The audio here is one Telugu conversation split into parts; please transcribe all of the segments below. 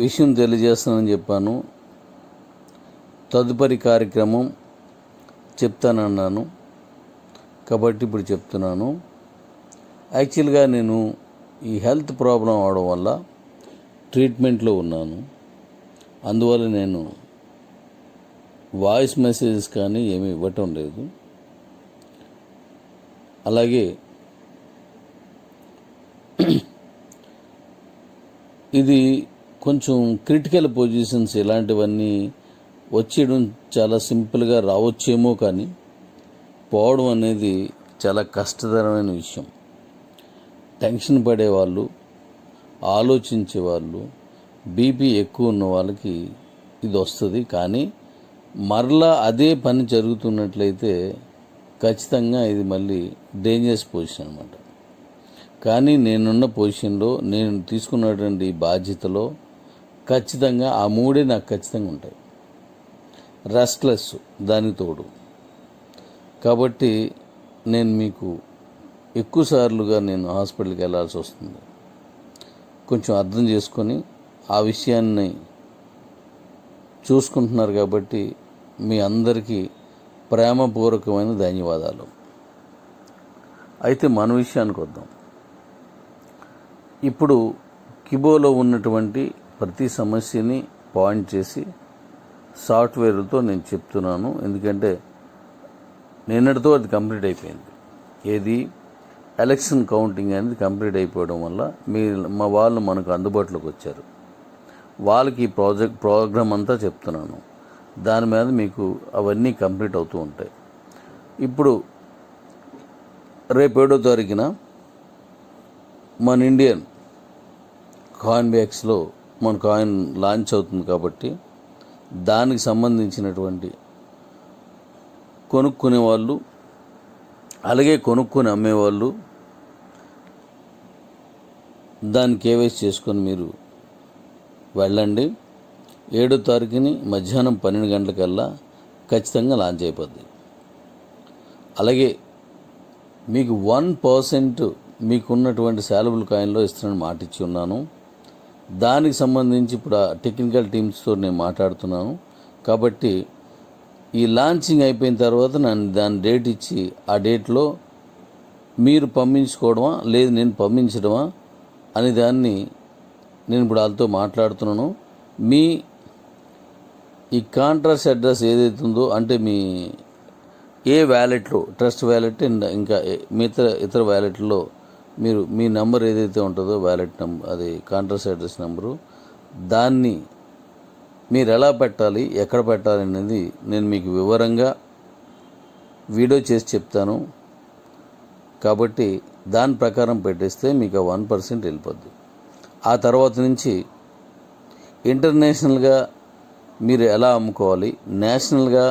విషయం తెలియజేస్తానని చెప్పాను. తదుపరి కార్యక్రమం చెప్తానన్నాను కాబట్టి ఇప్పుడు చెప్తున్నాను. యాక్చువల్గా నేను ఈ హెల్త్ ప్రాబ్లం అవడం వల్ల ట్రీట్మెంట్లో ఉన్నాను. అందువల్ల నేను వాయిస్ మెసేజెస్ కానీ ఏమీ ఇవ్వటం లేదు. అలాగే ఇది కొంచెం క్రిటికల్ పొజిషన్స్ ఇలాంటివన్నీ వచ్చేయడం చాలా సింపుల్గా రావచ్చేమో, కానీ పోవడం అనేది చాలా కష్టతరమైన విషయం. టెన్షన్ పడేవాళ్ళు, ఆలోచించేవాళ్ళు, బీపీ ఎక్కువ ఉన్న వాళ్ళకి ఇది వస్తుంది. కానీ మరలా అదే పని జరుగుతున్నట్లయితే ఖచ్చితంగా ఇది మళ్ళీ డేంజరస్ పొజిషన్ అన్నమాట. కానీ నేనున్న పొజిషన్లో, నేను తీసుకున్నటువంటి బాధ్యతలో ఖచ్చితంగా ఆ మూడే నాకు ఖచ్చితంగా ఉంటాయి. రెస్ట్లెస్ దానికి తోడు. కాబట్టి నేను మీకు ఎక్కువ సార్లుగా నేను హాస్పిటల్కి వెళ్ళాల్సి వస్తుంది. కొంచెం అర్థం చేసుకొని ఆ విషయాన్ని చూసుకుంటున్నారు కాబట్టి మీ అందరికీ ప్రేమపూర్వకమైన ధన్యవాదాలు. అయితే మన విషయానికి వద్దాం. ఇప్పుడు కిబోలో ఉన్నటువంటి ప్రతి సమస్యని పాయింట్ చేసి సాఫ్ట్వేర్లతో నేను చెప్తున్నాను. ఎందుకంటే నిన్నటితో అది కంప్లీట్ అయిపోయింది. ఏది ఎలక్షన్ కౌంటింగ్ అనేది కంప్లీట్ అయిపోవడం వల్ల మా వాళ్ళు మనకు అందుబాటులోకి వచ్చారు. వాళ్ళకి ఈ ప్రోగ్రామ్ అంతా చెప్తున్నాను. దాని మీద మీకు అవన్నీ కంప్లీట్ అవుతూ ఉంటాయి. ఇప్పుడు రేపు 7వ తారీఖున మన ఇండియన్ కాయిన్ బ్యాగ్స్లో మన కాయిన్ లాంచ్ అవుతుంది. కాబట్టి దానికి సంబంధించినటువంటి కొనుక్కునే వాళ్ళు, అలాగే కొనుక్కొని అమ్మేవాళ్ళు దాన్ని కేవైసీ చేసుకొని మీరు వెళ్ళండి. 7వ తారీఖుని మధ్యాహ్నం 12 గంటలకల్లా ఖచ్చితంగా లాంచ్ అయిపోద్ది. అలాగే మీకు 1% మీకున్నటువంటి శాలబుల్ కాయిన్లో ఇస్తానని మాట ఇచ్చి ఉన్నాను. దానికి సంబంధించి ఇప్పుడు టెక్నికల్ టీమ్స్తో నేను మాట్లాడుతున్నాను. కాబట్టి ఈ లాంచింగ్ అయిపోయిన తర్వాత దాని డేట్ ఇచ్చి ఆ డేట్లో మీరు పంపించుకోవడమా లేదు నేను పంపించడమా అనే దాన్ని నేను ఇప్పుడు వాళ్ళతో మాట్లాడుతున్నాను. మీ ఈ కాంట్రాక్ట్ అడ్రస్ ఏదైతుందో, అంటే మీ ఏ వ్యాలెట్లో, ట్రస్ట్ వ్యాలెట్ ఇంకా ఇతర వ్యాలెట్లో మీరు మీ నంబర్ ఏదైతే ఉంటుందో వ్యాలెట్ నెంబర్, అది కాంట్రాక్ట్ అడ్రస్ నెంబరు, దాన్ని మీరు ఎలా పెట్టాలి, ఎక్కడ పెట్టాలి అనేది నేను మీకు వివరంగా వీడియో చేసి చెప్తాను. కాబట్టి దాని ప్రకారం పెట్టేస్తే మీకు 1% వెళ్ళిపోద్ది. ఆ తర్వాత నుంచి ఇంటర్నేషనల్గా మీరు ఎలా అమ్ముకోవాలి, నేషనల్గా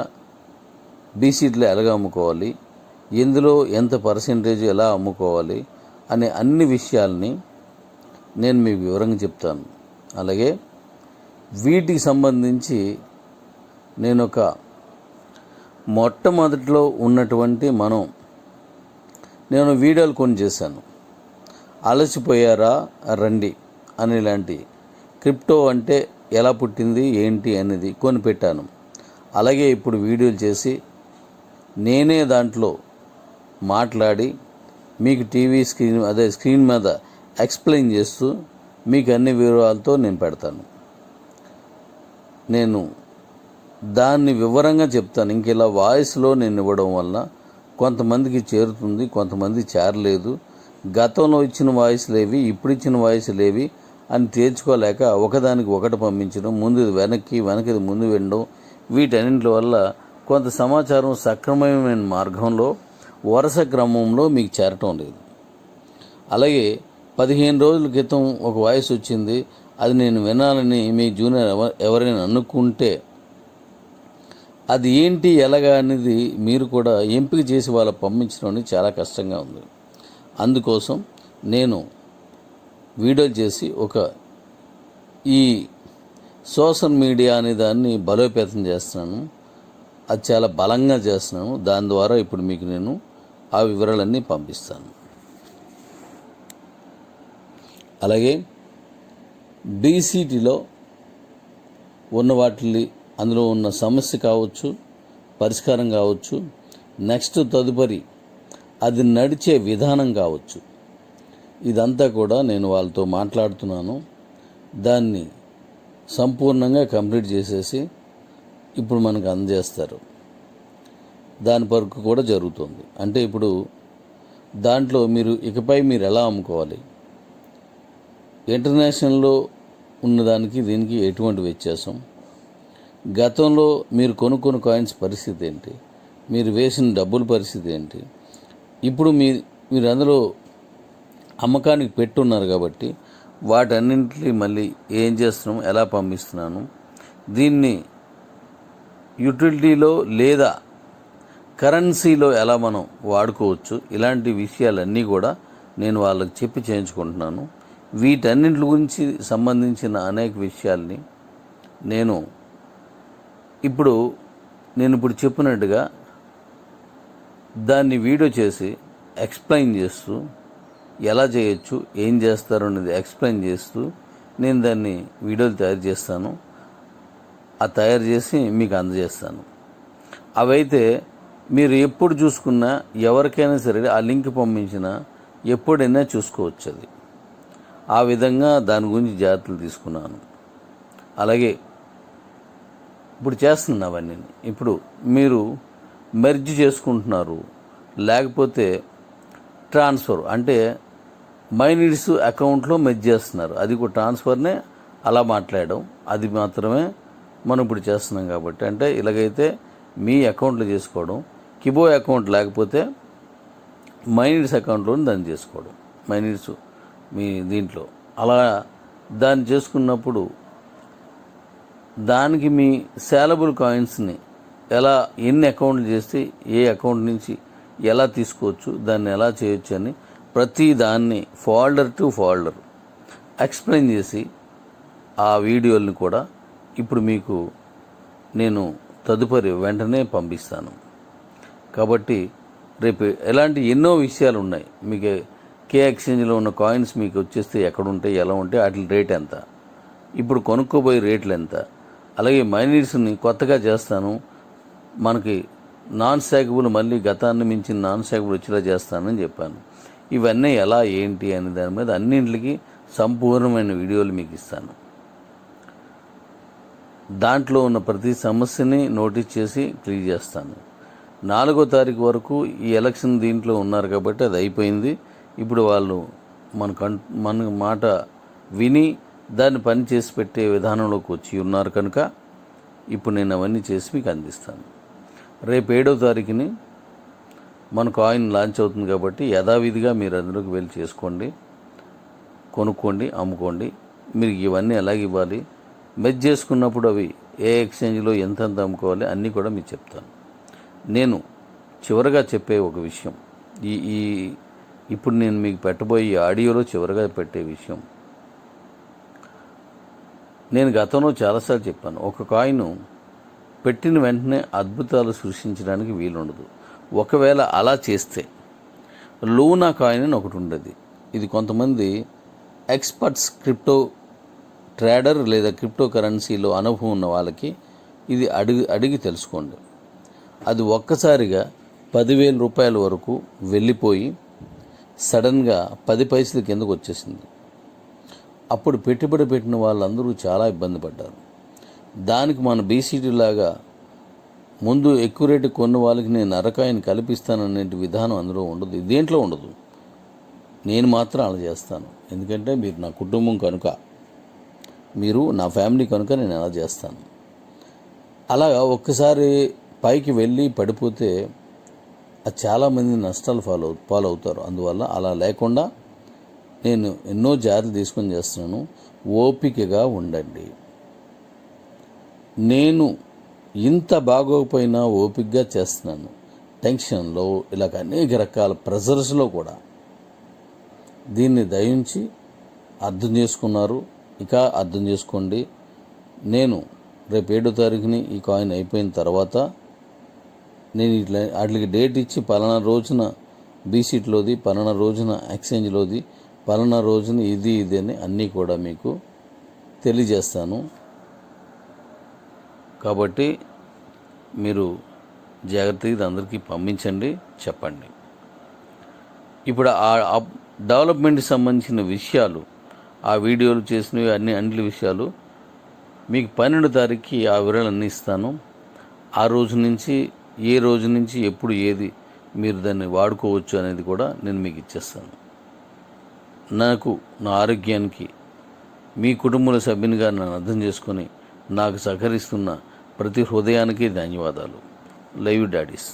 బీసీట్లో ఎలాగ అమ్ముకోవాలి, ఎందులో ఎంత పర్సెంటేజ్ ఎలా అమ్ముకోవాలి అనే అన్ని విషయాల్ని నేను మీకు వివరంగా చెప్తాను. అలాగే వీటికి సంబంధించి నేను ఒక మొట్టమొదటిలో ఉన్నటువంటి నేను వీడియోలు కొన్ని చేశాను. అలసిపోయారా రండి అనేలాంటి క్రిప్టో అంటే ఎలా పుట్టింది ఏంటి అనేది కొన్ని పెట్టాను. అలాగే ఇప్పుడు వీడియోలు చేసి నేనే దాంట్లో మాట్లాడి మీకు టీవీ స్క్రీన్ మీద ఎక్స్ప్లెయిన్ చేస్తూ మీకు అన్ని వివరాలతో నేను పెడతాను. నేను దాన్ని వివరంగా చెప్తాను. ఇంక ఇలా వాయిస్లో నేను ఇవ్వడం వల్ల కొంతమందికి చేరుతుంది, కొంతమంది చేరలేదు. గతంలో ఇచ్చిన వాయిస్లేవి, ఇప్పుడు ఇచ్చిన వాయిస్లేవి అని తేల్చుకోలేక ఒకదానికి ఒకటి పంపించడం, ముందు వెనక్కి ముందు వినడం, వీటన్నింటి వల్ల కొంత సమాచారం సక్రమమైన మార్గంలో వరుస క్రమంలో మీకు చేరటం లేదు. అలాగే 15 రోజుల క్రితం ఒక వాయిస్ వచ్చింది, అది నేను వినాలని మీ జూనియర్ ఎవరైనా అనుకుంటే అది ఏంటి ఎలాగా అనేది మీరు కూడా ఎంపిక చేసి వాళ్ళ పంపించడం అనేది చాలా కష్టంగా ఉంది. అందుకోసం నేను వీడియో చేసి ఈ సోషల్ మీడియా అనే దాన్ని బలోపేతం చేస్తున్నాను. అది చాలా బలంగా చేస్తున్నాను. దాని ద్వారా ఇప్పుడు మీకు నేను ఆ వివరాలన్నీ పంపిస్తాను. అలాగే బీసీటీలో ఉన్న వాటిని అందులో ఉన్న సమస్య కావచ్చు, పరిష్కారం కావచ్చు, నెక్స్ట్ తదుపరి అది నడిచే విధానం కావచ్చు, ఇదంతా కూడా నేను వాళ్ళతో మాట్లాడుతున్నాను. దాన్ని సంపూర్ణంగా కంప్లీట్ చేసేసి ఇప్పుడు మనకు అందజేస్తారు. దాని వరకు కూడా జరుగుతుంది. అంటే ఇప్పుడు దాంట్లో ఇకపై మీరు ఎలా అమ్ముకోవాలి, ఇంటర్నేషనల్లో ఉన్నదానికి దీనికి ఎటువంటి వ్యత్యాసం, గతంలో మీరు కొనుక్కున్న కాయిన్స్ పరిస్థితి ఏంటి, మీరు వేసిన డబ్బుల పరిస్థితి ఏంటి, ఇప్పుడు మీరు అందులో అమ్మకానికి పెట్టున్నారు కాబట్టి వాటన్నింటినీ మళ్ళీ ఏం చేస్తున్నాం, ఎలా పంపిస్తున్నాను, దీన్ని యూటిలిటీలో లేదా కరెన్సీలో ఎలా మనం వాడుకోవచ్చు, ఇలాంటి విషయాలన్నీ కూడా నేను వాళ్ళకి చెప్పి చేయించుకుంటున్నాను. వీటన్నింటి గురించి సంబంధించిన అనేక విషయాల్ని నేను ఇప్పుడు చెప్పినట్టుగా దాన్ని వీడియో చేసి ఎక్స్ప్లెయిన్ చేస్తూ ఎలా చేయొచ్చు, ఏం చేస్తారు అనేది ఎక్స్ప్లెయిన్ చేస్తూ నేను దాన్ని వీడియోలు తయారు చేస్తాను. ఆ తయారు చేసి మీకు అందజేస్తాను. అవైతే మీరు ఎప్పుడు చూసుకున్నా, ఎవరికైనా సరే ఆ లింక్ పంపించినా ఎప్పుడైనా చూసుకోవచ్చు. అది ఆ విధంగా దాని గురించి జాగ్రత్తలు తీసుకున్నాను. అలాగే ఇప్పుడు చేస్తున్నా అవన్నీ. ఇప్పుడు మీరు మెర్జ్ చేసుకుంటున్నారు, లేకపోతే ట్రాన్స్ఫర్ అంటే మైనీడ్స్ అకౌంట్లో మెర్జ్ చేస్తున్నారు, అది కూడా ట్రాన్స్ఫర్నే అలా మాట్లాడడం, అది మాత్రమే మనం ఇప్పుడు చేస్తున్నాం. కాబట్టి అంటే ఇలాగైతే మీ అకౌంట్లో చేసుకోవడం, కిబో అకౌంట్ లేకపోతే మైనీడ్స్ అకౌంట్లో దాన్ని చేసుకోవడం, మైనీడ్స్ మీ దీంట్లో అలా దాన్ని చేసుకున్నప్పుడు దానికి మీ సేలబుల్ కాయిన్స్ని ఎలా ఎన్ని అకౌంట్లు చేస్తే ఏ అకౌంట్ నుంచి ఎలా తీసుకోవచ్చు, దాన్ని ఎలా చేయొచ్చు అని ప్రతి దాన్ని ఫోల్డర్ టు ఫోల్డర్ ఎక్స్ప్లెయిన్ చేసి ఆ వీడియోల్ని కూడా ఇప్పుడు మీకు నేను తదుపరి వెంటనే పంపిస్తాను. కాబట్టి రేపు ఎలాంటి ఎన్నో విషయాలు ఉన్నాయి. మీకు కే ఎక్స్చేంజ్లో ఉన్న కాయిన్స్ మీకు వచ్చేస్తే ఎక్కడ ఉంటాయి, ఎలా ఉంటాయి, వాటి రేట్ ఎంత, ఇప్పుడు కొనుక్కోబోయే రేట్లు ఎంత, అలాగే మైనీడ్స్ని కొత్తగా చేస్తాను, మనకి నాన్ స్టాకబుల్ మళ్ళీ గతాన్ని మించిన నాన్ స్టాకబుల్ వచ్చేలా చేస్తానని చెప్పాను. ఇవన్నీ ఎలా ఏంటి అనే దాని మీద అన్నింటికి సంపూర్ణమైన వీడియోలు మీకు ఇస్తాను. దాంట్లో ఉన్న ప్రతి సమస్యని నోటీస్ చేసి క్లియర్ చేస్తాను. 4వ తారీఖు వరకు ఈ ఎలక్షన్ దీంట్లో ఉన్నారు కాబట్టి అది అయిపోయింది. ఇప్పుడు వాళ్ళు మన మాట విని దాన్ని పని చేసి పెట్టే విధానంలోకి వచ్చి ఉన్నారు కనుక ఇప్పుడు నేను అవన్నీ చేసి మీకు అందిస్తాను. రేపు 7వ తారీఖుని మన కాయిన్ లాంచ్ అవుతుంది కాబట్టి యథావిధిగా మీరు అందులోకి వెళ్ళి చేసుకోండి, కొనుక్కోండి, అమ్ముకోండి. మీరు ఇవన్నీ ఎలాగ ఇవ్వాలి, మెర్జ్ చేసుకున్నప్పుడు అవి ఏ ఎక్స్చేంజ్లో ఎంతెంత అమ్ముకోవాలి అన్నీ కూడా మీకు చెప్తాను. నేను చివరగా చెప్పే ఒక విషయం, ఇప్పుడు నేను మీకు పెట్టబోయే ఆడియోలో చివరగా పెట్టే విషయం, నేను గతంలో చాలాసార్లు చెప్పాను, ఒక కాయిన్ పెట్టిన వెంటనే అద్భుతాలు సృష్టించడానికి వీలుండదు. ఒకవేళ అలా చేస్తే లూనా కాయిన్ అని ఒకటి ఉండేది. ఇది కొంతమంది ఎక్స్పర్ట్స్ క్రిప్టో ట్రేడర్ లేదా క్రిప్టో కరెన్సీలో అనుభవం ఉన్న వాళ్ళకి ఇది అడిగి తెలుసుకోండి. అది ఒక్కసారిగా 10,000 రూపాయల వరకు వెళ్ళిపోయి సడన్గా 10 పైసల కిందకు వచ్చేసింది. అప్పుడు పెట్టుబడి పెట్టిన వాళ్ళందరూ చాలా ఇబ్బంది పడ్డారు. దానికి మన బీసీటీ లాగా ముందు ఎక్కువ రేటు కొన్న వాళ్ళకి నేను అరకాయని కల్పిస్తాననే విధానం అందులో ఉండదు, దేంట్లో ఉండదు. నేను మాత్రం అలా చేస్తాను, ఎందుకంటే మీరు నా కుటుంబం కనుక, మీరు నా ఫ్యామిలీ కనుక నేను అలా చేస్తాను. అలాగా ఒక్కసారి పైకి వెళ్ళి పడిపోతే అది చాలామంది నష్టాలు పాలవుతారు. అందువల్ల అలా లేకుండా నేను ఎన్నో జాగ్రత్తలు తీసుకొని చేస్తున్నాను. ఓపికగా ఉండండి. నేను ఇంత బాగోకపోయినా ఓపికగా చేస్తున్నాను. టెన్షన్లో ఇలాగ అనేక రకాల ప్రెజర్స్లో కూడా దీన్ని దయించి అర్థం చేసుకున్నారు. ఇక అర్థం చేసుకోండి. నేను రేపు 7వ తారీఖుని ఈ కాయిన్ అయిపోయిన తర్వాత నేను వాటికి డేట్ ఇచ్చి పలానా రోజున బీసీట్లోది, పలానా రోజున ఎక్స్చేంజ్లోది, పలానా రోజున ఇది అని అన్నీ కూడా మీకు తెలియజేస్తాను. కాబట్టి మీరు జాగ్రత్తగా ఇది అందరికీ పంపించండి, చెప్పండి. ఇప్పుడు ఆ డెవలప్మెంట్కి సంబంధించిన విషయాలు, ఆ వీడియోలు చేసినవి అన్ని విషయాలు మీకు 12వ తారీఖుకి ఆ వివరాలన్నీ ఇస్తాను. ఆ రోజు నుంచి ఏ రోజు నుంచి ఎప్పుడు ఏది మీరు దాన్ని వాడుకోవచ్చు అనేది కూడా నేను మీకు ఇచ్చేస్తాను. నాకు, నా ఆరోగ్యానికి, మీ కుటుంబ సభ్యునిగా నన్ను అర్థం చేసుకొని నాకు సహకరిస్తున్న ప్రతి హృదయానికి ధన్యవాదాలు. Love you daddy's.